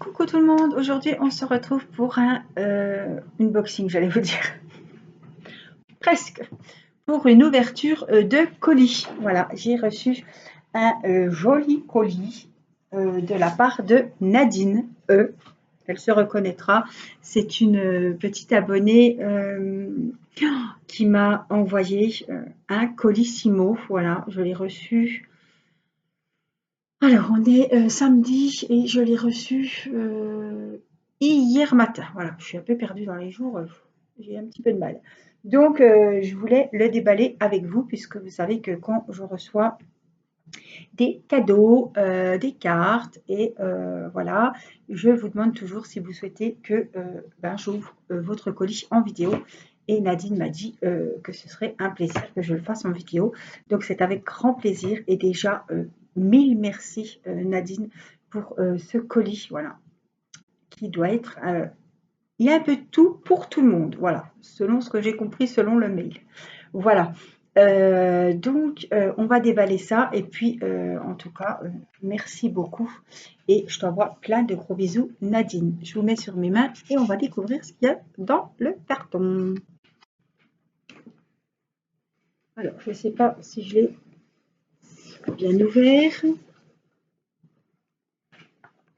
Coucou tout le monde, aujourd'hui on se retrouve pour un unboxing, j'allais vous dire, presque, pour une ouverture de colis. Voilà, j'ai reçu un joli colis de la part de Nadine E. Elle se reconnaîtra, c'est une petite abonnée qui m'a envoyé un colissimo. Voilà, je l'ai reçu. Alors, on est samedi et je l'ai reçu hier matin. Voilà, je suis un peu perdue dans les jours, j'ai un petit peu de mal. Donc, je voulais le déballer avec vous puisque vous savez que quand je reçois des cadeaux, des cartes et voilà, je vous demande toujours si vous souhaitez que j'ouvre votre colis en vidéo. Et Nadine m'a dit que ce serait un plaisir que je le fasse en vidéo. Donc c'est avec grand plaisir et déjà mille merci Nadine pour ce colis, voilà, qui doit être... il y a un peu de tout pour tout le monde, voilà, selon ce que j'ai compris, selon le mail. Voilà. Donc, on va déballer ça. Et puis, en tout cas, merci beaucoup. Et je t'envoie plein de gros bisous, Nadine. Je vous mets sur mes mains et on va découvrir ce qu'il y a dans le carton. Alors, je ne sais pas si je l'ai bien ouvert.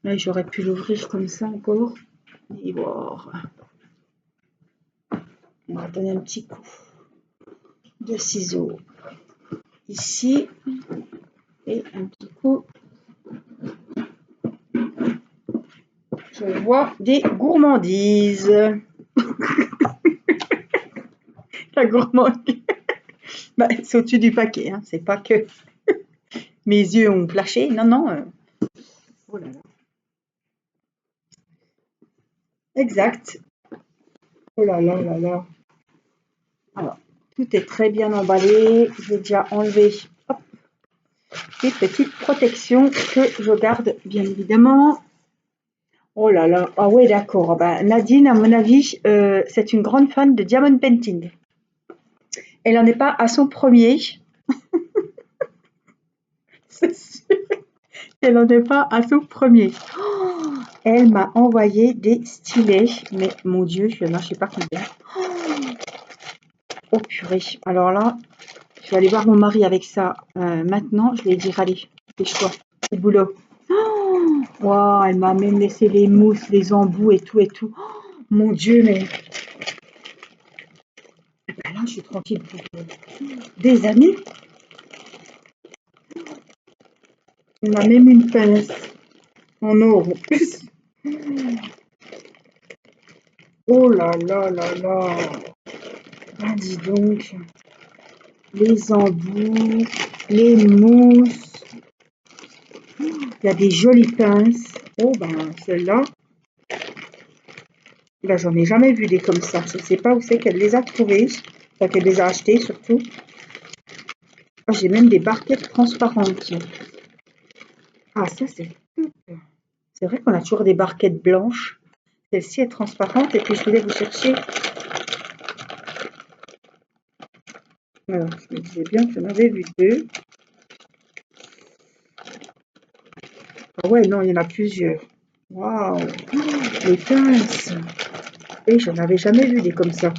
Là, j'aurais pu l'ouvrir comme ça encore. Et voilà. On va donner un petit coup de ciseaux ici. Et un petit coup. Je vois des gourmandises. La gourmandise. Bah, c'est au-dessus du paquet, hein. C'est pas que mes yeux ont flashé. Non, non. Oh là là. Exact. Oh là là là là. Alors, tout est très bien emballé. J'ai déjà enlevé hop, des petites protections que je garde bien évidemment. Oh là là. Ah ouais, d'accord. Ben, Nadine, à mon avis, c'est une grande fan de diamond painting. Elle n'en est pas à son premier. C'est sûr. Elle n'en est pas à son premier. Oh, elle m'a envoyé des stylets. Mais mon Dieu, je ne sais pas combien. Oh purée. Alors là, je vais aller voir mon mari avec ça maintenant. Je vais dire, allez, dépêche-toi, c'est boulot. Oh, wow, elle m'a même laissé les mousses, les embouts et tout et tout. Oh, mon Dieu, mais ben là, je suis tranquille pour des années. Elle m'a même une pince en or en plus. Oh là là là là. Ah, dis donc. Les embouts, les mousses. Il y a des jolies pinces. Oh ben, celle-là. Là, j'en ai jamais vu des comme ça. Je ne sais pas où c'est qu'elle les a trouvées. Enfin, qu'elle les a achetées surtout. Oh, j'ai même des barquettes transparentes. Ah, ça, c'est top. C'est vrai qu'on a toujours des barquettes blanches. Celle-ci est transparente. Et puis, je voulais vous chercher. Alors, je me disais bien que j'en avais vu deux. Ah ouais, non, il y en a plusieurs. Waouh! Les pinces! Et j'en avais jamais vu des comme ça.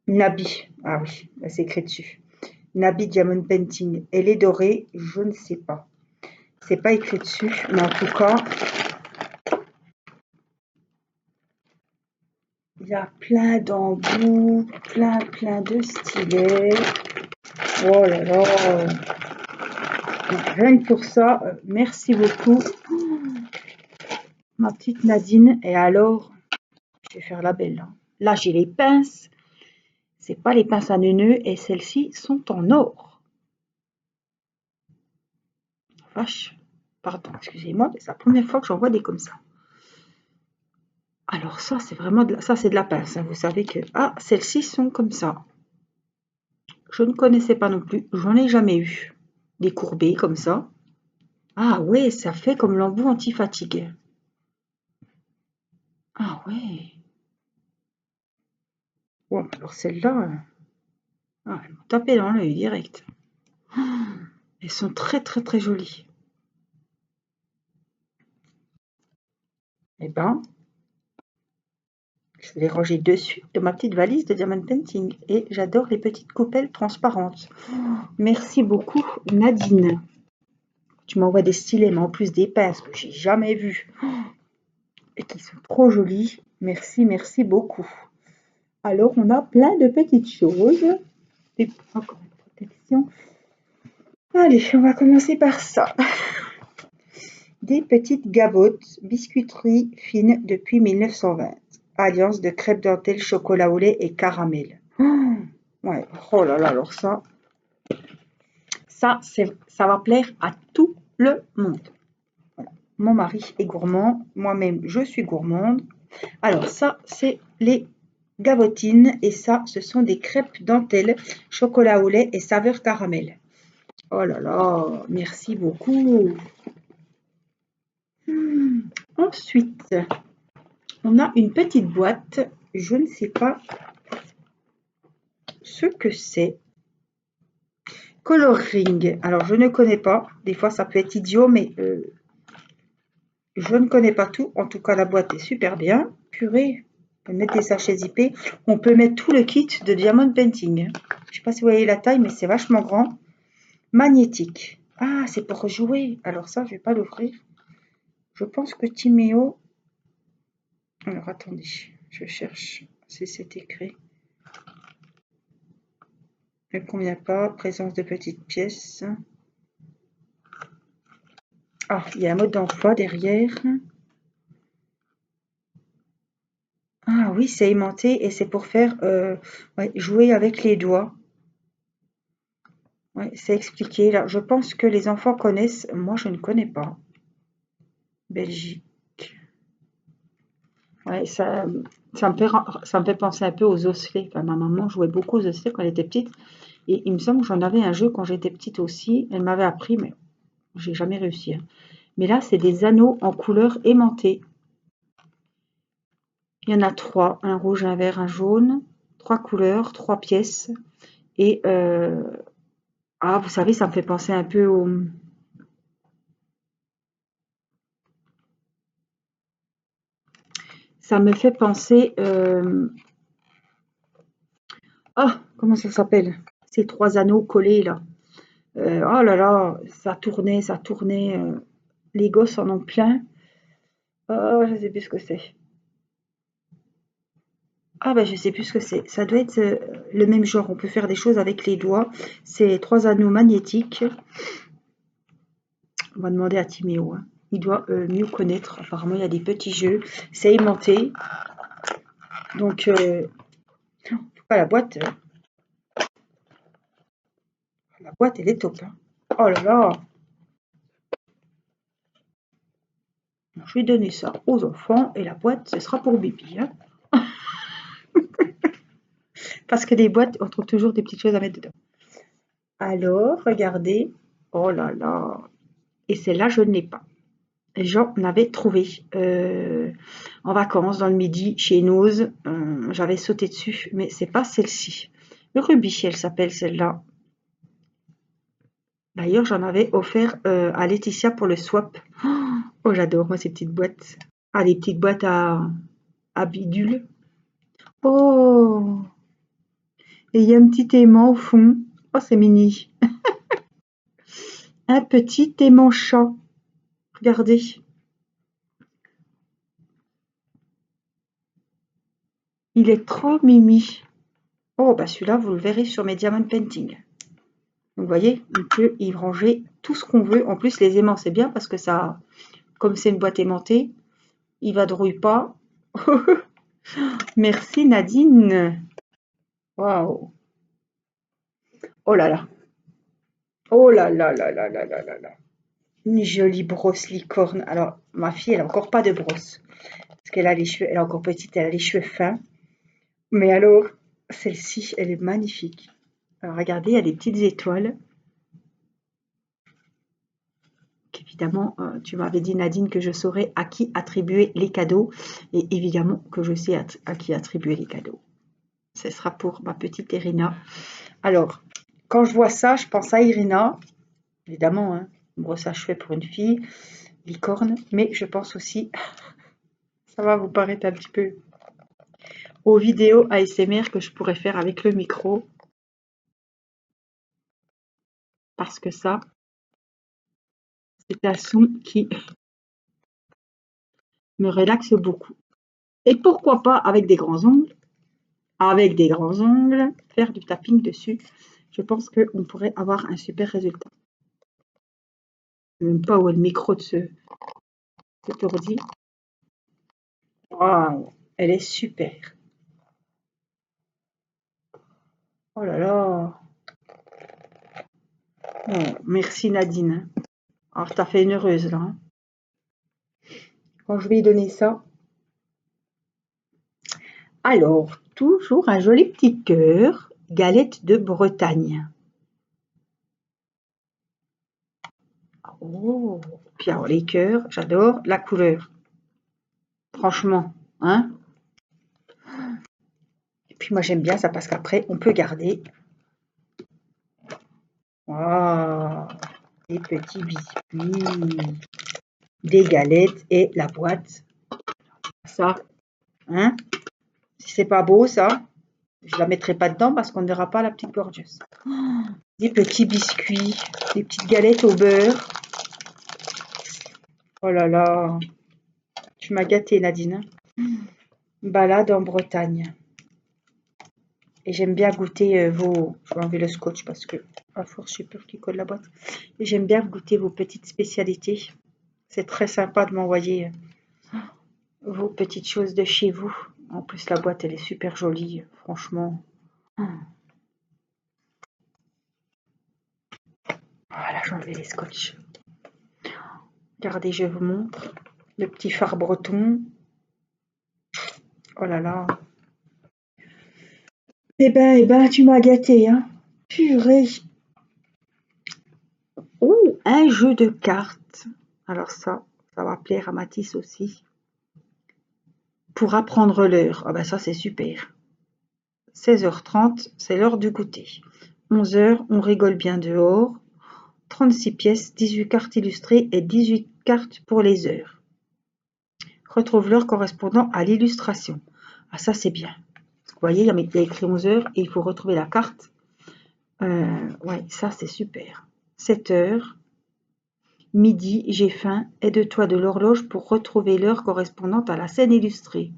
Nabi. Ah oui, c'est écrit dessus. Nabi Diamond Painting. Elle est dorée, je ne sais pas. C'est pas écrit dessus, mais en tout cas, il y a plein d'embouts, plein de stylets. Oh là là. Rien que pour ça, merci beaucoup, ma petite Nadine. Et alors, je vais faire la belle. Là, j'ai les pinces. C'est pas les pinces à neuneux et celles-ci sont en or. Vache. Pardon, excusez-moi, mais c'est la première fois que j'en vois des comme ça. Alors ça, c'est vraiment ça, c'est de la pince. Hein. Vous savez que celles-ci sont comme ça. Je ne connaissais pas non plus. J'en ai jamais eu. Des courbés comme ça. Ah ouais, ça fait comme l'embout anti-fatigue. ouais. Bon, alors celle-là, elles m'ont tapé dans l'œil direct. Elles sont très très très jolies. Eh ben, je vais les ranger dessus de ma petite valise de Diamond Painting. Et j'adore les petites coupelles transparentes. Merci beaucoup, Nadine. Tu m'envoies des stylets, mais en plus des pinces que j'ai jamais vues et qui sont trop jolies. Merci, merci beaucoup. Alors, on a plein de petites choses. Encore une protection. Allez, on va commencer par ça. Des petites gabottes, biscuiterie fine depuis 1920. Alliance de crêpes dentelle, chocolat au lait et caramel. Oh, ouais. Oh là là, alors ça va plaire à tout le monde. Voilà. Mon mari est gourmand, moi-même je suis gourmande. Alors ça, c'est les gavotines et ça, ce sont des crêpes dentelle, chocolat au lait et saveur caramel. Oh là là, merci beaucoup. Ensuite, on a une petite boîte. Je ne sais pas ce que c'est. Coloring. Alors, je ne connais pas. Des fois, ça peut être idiot, mais je ne connais pas tout. En tout cas, la boîte est super bien. Purée, on peut mettre des sachets zippés. On peut mettre tout le kit de Diamond Painting. Je ne sais pas si vous voyez la taille, mais c'est vachement grand. Magnétique. Ah, c'est pour jouer. Alors ça, je ne vais pas l'ouvrir. Je pense que Timéo... Alors, attendez. Je cherche si c'est écrit. Ne convient pas. Présence de petites pièces. Ah, il y a un mode d'emploi derrière. Ah oui, c'est aimanté et c'est pour faire ouais, jouer avec les doigts. Ouais, c'est expliqué là. Je pense que les enfants connaissent. Moi, je ne connais pas. Belgique. Ouais, ça me fait penser un peu aux osselets. Enfin, ma maman jouait beaucoup aux osselets quand elle était petite. Et il me semble que j'en avais un jeu quand j'étais petite aussi. Elle m'avait appris, mais j'ai jamais réussi, hein. Mais là, c'est des anneaux en couleur aimantée. Il y en a 3, un rouge, un vert, un jaune. 3 couleurs, 3 pièces. Et ah, vous savez, ça me fait penser un peu au... Ça me fait penser... Ah, comment ça s'appelle? Ces 3 anneaux collés là. Oh là là, ça tournait, ça tournait. Les gosses en ont plein. Oh, je sais plus ce que c'est. Ah ben je sais plus ce que c'est. Ça doit être le même genre. On peut faire des choses avec les doigts. C'est 3 anneaux magnétiques. On va demander à Timéo, hein. Il doit mieux connaître. Apparemment, il y a des petits jeux. C'est aimanté. Donc, en tout cas, la boîte, elle est top, hein. Oh là là. Je vais donner ça aux enfants et la boîte, ce sera pour Bibi, hein. Parce que des boîtes, on trouve toujours des petites choses à mettre dedans. Alors, regardez. Oh là là. Et celle-là, je ne l'ai pas. J'en avais trouvé en vacances dans le midi chez Noz. J'avais sauté dessus, mais c'est pas celle-ci. Ruby, elle s'appelle celle-là. D'ailleurs, j'en avais offert à Laetitia pour le swap. Oh, j'adore moi ces petites boîtes. Ah, les petites boîtes à bidule. Oh, et il y a un petit aimant au fond. Oh, c'est mini. Un petit aimant chat. Regardez. Il est trop mimi. Oh, bah celui-là, vous le verrez sur mes Diamond Painting. Donc, vous voyez, on peut y ranger tout ce qu'on veut. En plus, les aimants, c'est bien parce que ça, comme c'est une boîte aimantée, il vadrouille pas. Merci Nadine. Waouh. Oh là là. Oh là là là là là là là là. Une jolie brosse licorne. Alors, ma fille, elle a encore pas de brosse. Parce qu'elle a les cheveux, elle est encore petite, elle a les cheveux fins. Mais alors, celle-ci, elle est magnifique. Alors, regardez, il y a des petites étoiles. évidemment, tu m'avais dit, Nadine, que je saurais à qui attribuer les cadeaux. Et évidemment que je sais à qui attribuer les cadeaux. Ce sera pour ma petite Irina. Alors, quand je vois ça, je pense à Irina. Évidemment, hein, une brosse à cheveux pour une fille, licorne. Mais je pense aussi, ça va vous paraître un petit peu, aux vidéos ASMR que je pourrais faire avec le micro. Parce que ça, c'est un son qui me relaxe beaucoup. Et pourquoi pas avec des grands ongles, faire du tapping dessus. Je pense qu'on pourrait avoir un super résultat. Je ne sais même pas où est le micro de cet ordi. Waouh, elle est super. Oh là là. Oh, merci Nadine. Alors, t'as fait une heureuse là. Hein. Quand je vais lui donner ça. Alors, toujours un joli petit cœur. Galette de Bretagne. Oh, puis alors les cœurs, j'adore la couleur. Franchement, hein. Et puis moi j'aime bien ça parce qu'après on peut garder. Waouh, des petits biscuits, des galettes et la boîte. Ça, hein. Si c'est pas beau ça, je la mettrai pas dedans parce qu'on n'aura pas la petite gorgeuse. Des petits biscuits, des petites galettes au beurre. Oh là là, tu m'as gâtée Nadine. Balade en Bretagne. Et j'aime bien goûter vos... Je vais enlever le scotch parce que, à force, j'ai peur qu'il colle la boîte. Et j'aime bien goûter vos petites spécialités. C'est très sympa de m'envoyer vos petites choses de chez vous. En plus, la boîte, elle est super jolie, franchement. Voilà, j'ai enlevé les scotch. Regardez, je vous montre. Le petit phare breton. Oh là là. Eh ben, tu m'as gâté, hein. Purée. Ouh, un jeu de cartes. Alors ça va plaire à Mathis aussi. Pour apprendre l'heure. Ah ben ça, c'est super. 16h30, c'est l'heure du goûter. 11h, on rigole bien dehors. 36 pièces, 18 cartes illustrées et 18 cartes pour les heures. Retrouve l'heure correspondant à l'illustration. Ah ça, c'est bien. Vous voyez, il y a écrit 11h et il faut retrouver la carte. Ouais, ça, c'est super. 7h. Midi, j'ai faim. Aide-toi de l'horloge pour retrouver l'heure correspondante à la scène illustrée.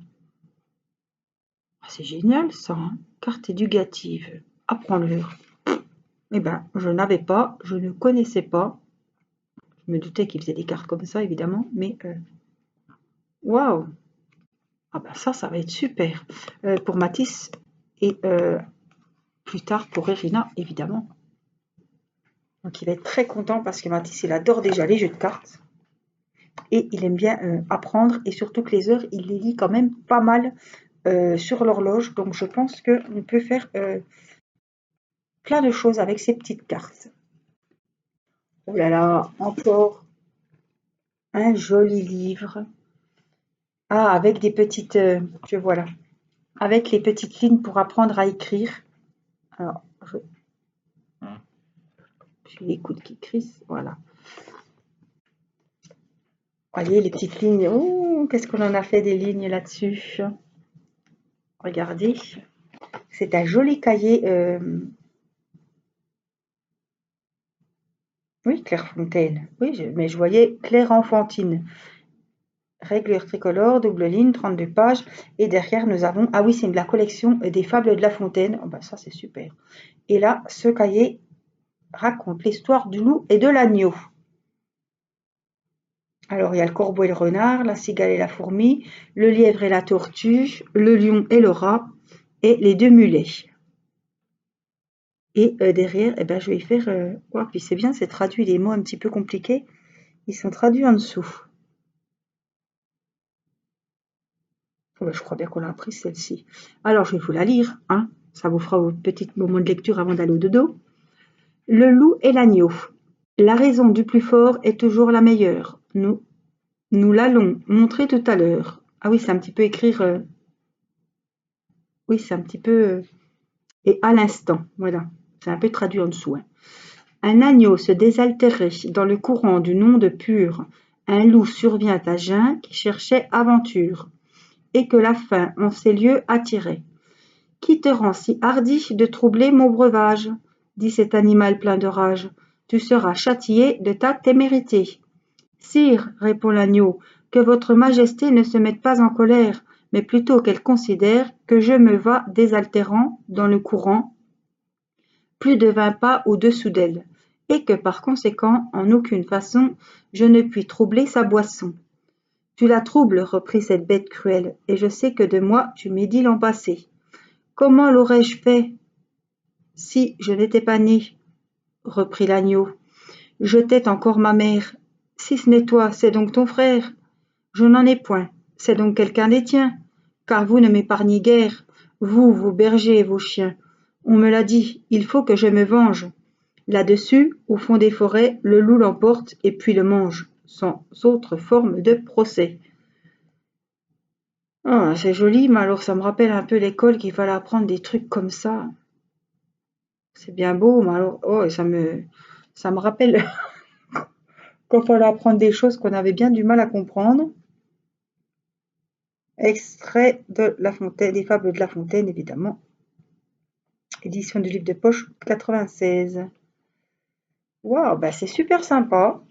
Ah, c'est génial ça, hein. Carte éducative. Apprends-l'heure. Eh ben, je n'avais pas, je ne connaissais pas. Je me doutais qu'il faisait des cartes comme ça, évidemment, mais waouh! Ah ben ça va être super. Pour Mathis et plus tard pour Irina, évidemment. Donc il va être très content parce que Mathis, il adore déjà les jeux de cartes. Et il aime bien apprendre et surtout que les heures, il les lit quand même pas mal sur l'horloge. Donc je pense qu'on peut faire plein de choses avec ces petites cartes. Oh là là, encore un joli livre. Ah, avec des petites... je voilà. Avec les petites lignes pour apprendre à écrire. Alors, j'ai les coudes qui crissent. Voilà. Voyez les petites lignes. Oh, qu'est-ce qu'on en a fait des lignes là-dessus. Regardez. C'est un joli cahier. Oui, Clairefontaine. Oui, mais je voyais Claire Enfantine. Réglure tricolore, double ligne, 32 pages. Et derrière, nous avons... Ah oui, c'est de la collection des fables de La Fontaine. Oh, ben, ça, c'est super. Et là, ce cahier raconte l'histoire du loup et de l'agneau. Alors, il y a le corbeau et le renard, la cigale et la fourmi, le lièvre et la tortue, le lion et le rat, et les deux mulets. Et derrière, eh ben, je vais faire... oh, puis c'est bien, c'est traduit les mots un petit peu compliqués. Ils sont traduits en dessous. Oh, ben, je crois bien qu'on a appris celle-ci. Alors, je vais vous la lire. Hein. Ça vous fera vos petits moments de lecture avant d'aller au dodo. Le loup et l'agneau. La raison du plus fort est toujours la meilleure. Nous l'allons montrer tout à l'heure. Ah oui, c'est un petit peu écrire. Oui, c'est un petit peu. Et à l'instant. Voilà. C'est un peu traduit en dessous. Hein. Un agneau se désaltérait dans le courant d'une onde pure. Un loup survient à jeun qui cherchait aventure. Et que la faim en ces lieux attirait. Qui te rend si hardi de troubler mon breuvage? Dit cet animal plein de rage. Tu seras châtié de ta témérité. Sire, répond l'agneau, que votre majesté ne se mette pas en colère, mais plutôt qu'elle considère que je me vas désaltérant dans le courant plus de 20 pas au-dessous d'elle, et que par conséquent, en aucune façon, je ne puis troubler sa boisson. Tu la troubles, reprit cette bête cruelle, et je sais que de moi tu médis l'an passé. Comment l'aurais-je fait si je n'étais pas né? Reprit l'agneau. Je tette encore ma mère. Si ce n'est toi, c'est donc ton frère. Je n'en ai point, c'est donc quelqu'un des tiens, car vous ne m'épargnez guère, vous, vos bergers et vos chiens. On me l'a dit, il faut que je me venge. Là-dessus, au fond des forêts, le loup l'emporte et puis le mange, sans autre forme de procès. Ah, c'est joli, mais alors ça me rappelle un peu l'école qu'il fallait apprendre des trucs comme ça. C'est bien beau, mais alors, oh, ça me rappelle qu'il fallait apprendre des choses qu'on avait bien du mal à comprendre. Extrait de La Fontaine, des Fables de La Fontaine, évidemment. Édition du livre de poche 96. Waouh, bah c'est super sympa.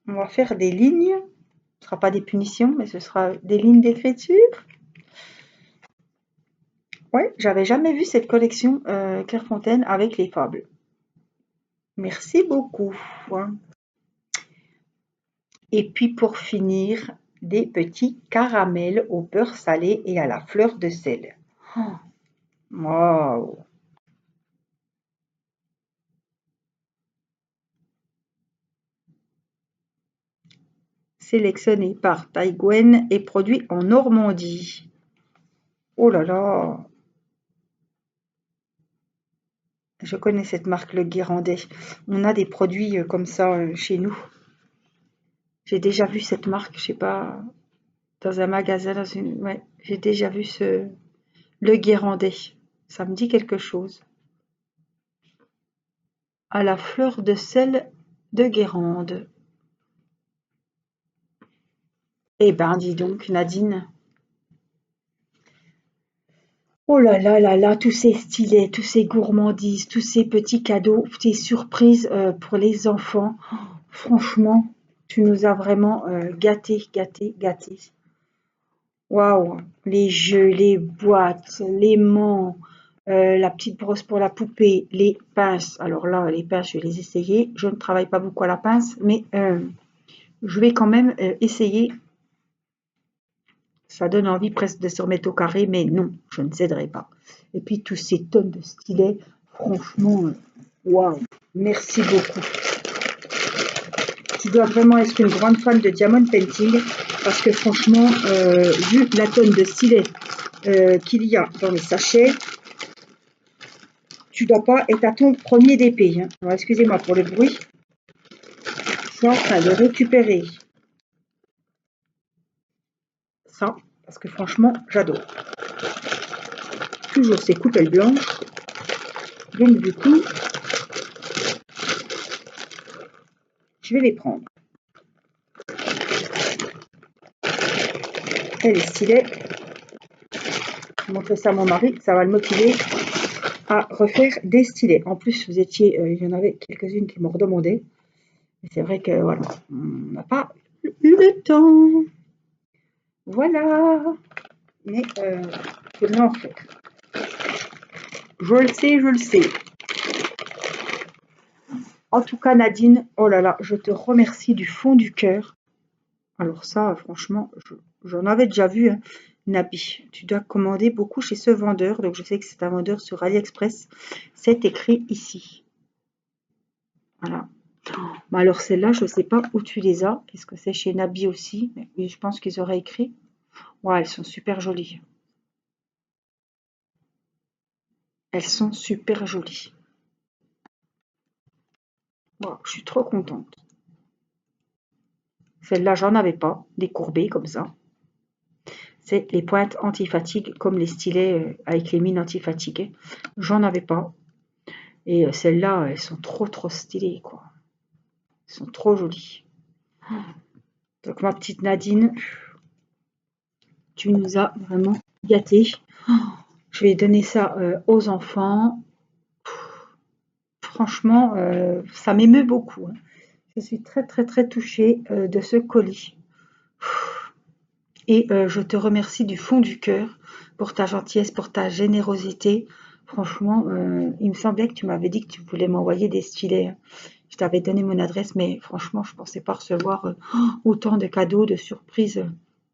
On va faire des lignes. Ce ne sera pas des punitions, mais ce sera des lignes d'écriture. Ouais, j'avais jamais vu cette collection Clairefontaine avec les fables. Merci beaucoup. Et puis pour finir, des petits caramels au beurre salé et à la fleur de sel. Waouh! Sélectionné par Taïgwen et produit en Normandie. Oh là là! Je connais cette marque, le Guérandais. On a des produits comme ça chez nous. J'ai déjà vu cette marque, je sais pas, dans un magasin, ouais, j'ai déjà vu le Guérandais. Ça me dit quelque chose. À la fleur de sel de Guérande. Eh ben, dis donc, Nadine. Oh là là là là, tous ces stylets, tous ces gourmandises, tous ces petits cadeaux, ces surprises pour les enfants. Franchement, tu nous as vraiment gâtés, gâtés, gâtés. Waouh! Les jeux, les boîtes, l'aimant, la petite brosse pour la poupée, les pinces. Alors là, les pinces, je vais les essayer. Je ne travaille pas beaucoup à la pince, mais je vais quand même essayer. Ça donne envie presque de se remettre au carré, mais non, je ne céderai pas. Et puis tous ces tonnes de stylets, franchement, waouh! Merci beaucoup. Tu dois vraiment être une grande fan de Diamond Painting parce que franchement, vu la tonne de stylets qu'il y a dans les sachets, tu dois pas être à ton premier d'épée. Hein. Alors, excusez-moi pour le bruit. Je suis en train de récupérer ça parce que franchement, j'adore. Toujours ces coupelles blanches. Donc du coup, je vais les prendre. Et les stylets. Je vais montrer ça à mon mari, ça va le motiver à refaire des stylets. En plus, il y en avait quelques-unes qui m'ont redemandé. Mais c'est vrai que voilà, on n'a pas eu le temps. Voilà. Mais il faudrait en faire. Je le sais, je le sais. En tout cas, Nadine, oh là là, je te remercie du fond du cœur. Alors ça, franchement, j'en avais déjà vu, hein. Nabi, tu dois commander beaucoup chez ce vendeur. Donc je sais que c'est un vendeur sur AliExpress. C'est écrit ici. Voilà. Bah alors celles-là, je ne sais pas où tu les as. Est-ce que c'est chez Nabi aussi? Mais je pense qu'ils auraient écrit. Ouais, elles sont super jolies. Elles sont super jolies. Wow, je suis trop contente. Celle-là, j'en avais pas, décourbée comme ça. C'est les pointes anti-fatigue, comme les stylets avec les mines anti-fatigue. J'en avais pas. Et celles-là, elles sont trop stylées, quoi. Elles sont trop jolies. Donc, ma petite Nadine, tu nous as vraiment gâtés. Je vais donner ça aux enfants. Franchement, ça m'émeut beaucoup, hein. Je suis très touchée de ce colis. Et je te remercie du fond du cœur pour ta gentillesse, pour ta générosité. Franchement, il me semblait que tu m'avais dit que tu voulais m'envoyer des stylets, hein. Je t'avais donné mon adresse, mais franchement, je pensais pas recevoir autant de cadeaux, de surprises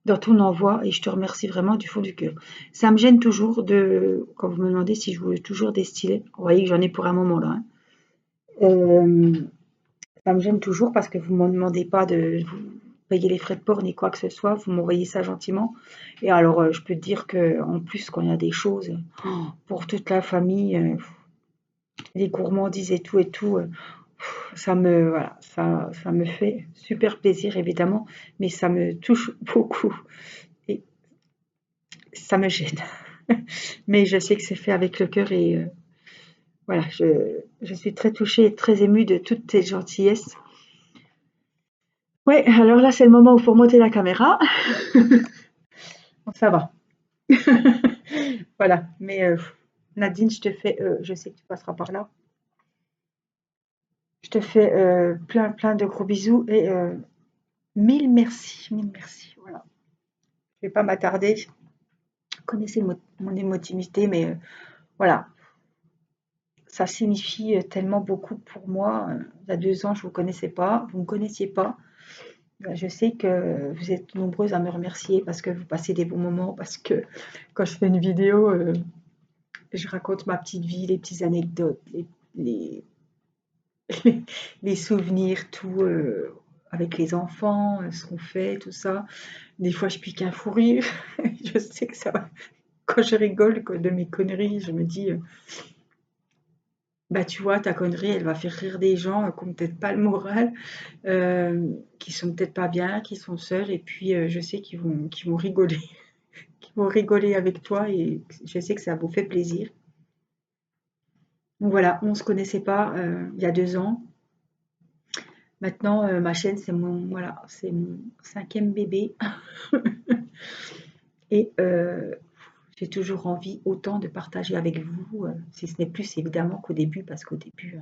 dans ton envoi. Et je te remercie vraiment du fond du cœur. Ça me gêne toujours quand vous me demandez si je voulais toujours des stylets. Vous voyez que j'en ai pour un moment là, hein. Euh, Ça me gêne toujours parce que vous ne me demandez pas de vous payer les frais de port ni quoi que ce soit, vous m'envoyez ça gentiment. Et alors, je peux te dire que en plus, quand il y a des choses pour toute la famille, les gourmandises et tout, voilà, ça me fait super plaisir évidemment, mais ça me touche beaucoup et ça me gêne. Mais je sais que c'est fait avec le cœur et voilà, je suis très touchée et très émue de toutes tes gentillesses. Ouais, alors là, c'est le moment où il faut monter la caméra. Bon, ça va. Voilà, mais Nadine, je sais que tu passeras par là. Je te fais plein de gros bisous et mille merci. Voilà, je vais pas m'attarder. Vous connaissez mon émotivité, mais voilà, ça signifie tellement beaucoup pour moi. Il y a 2 ans, je vous connaissais pas, vous me connaissiez pas. Ben, je sais que vous êtes nombreuses à me remercier parce que vous passez des bons moments, parce que quand je fais une vidéo, je raconte ma petite vie, les petites anecdotes, les, les souvenirs, tout avec les enfants, ce qu'on fait, tout ça. Des fois, je pique un fou rire. Je sais que ça va. Quand je rigole de mes conneries, je me dis, bah tu vois, ta connerie, elle va faire rire des gens qui n'ont peut-être pas le moral, qui sont peut-être pas bien, qui sont seuls, et puis je sais qu'ils vont rigoler, qu'ils vont rigoler avec toi, et je sais que ça vous fait plaisir. Donc voilà, on se connaissait pas il y a 2 ans. Maintenant, ma chaîne, voilà, c'est mon 5e bébé. Et j'ai toujours envie autant de partager avec vous, si ce n'est plus évidemment qu'au début, parce qu'au début,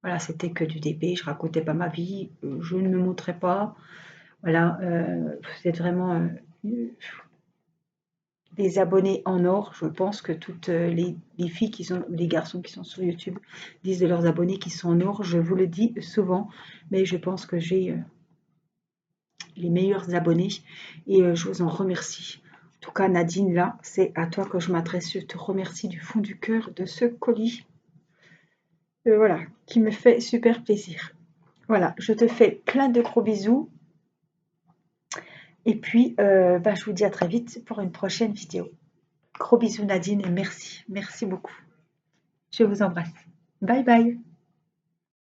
voilà, c'était que du DB, je racontais pas ma vie, je ne me montrais pas. Voilà, vous êtes vraiment des abonnés en or. Je pense que toutes les filles les garçons qui sont sur YouTube disent de leurs abonnés qui sont en or. Je vous le dis souvent, mais je pense que j'ai les meilleurs abonnés et je vous en remercie. En tout cas, Nadine, là, c'est à toi que je m'adresse. Je te remercie du fond du cœur de ce colis, voilà, qui me fait super plaisir. Voilà, je te fais plein de gros bisous et puis bah, je vous dis à très vite pour une prochaine vidéo. Gros bisous Nadine et merci beaucoup. Je vous embrasse. Bye bye.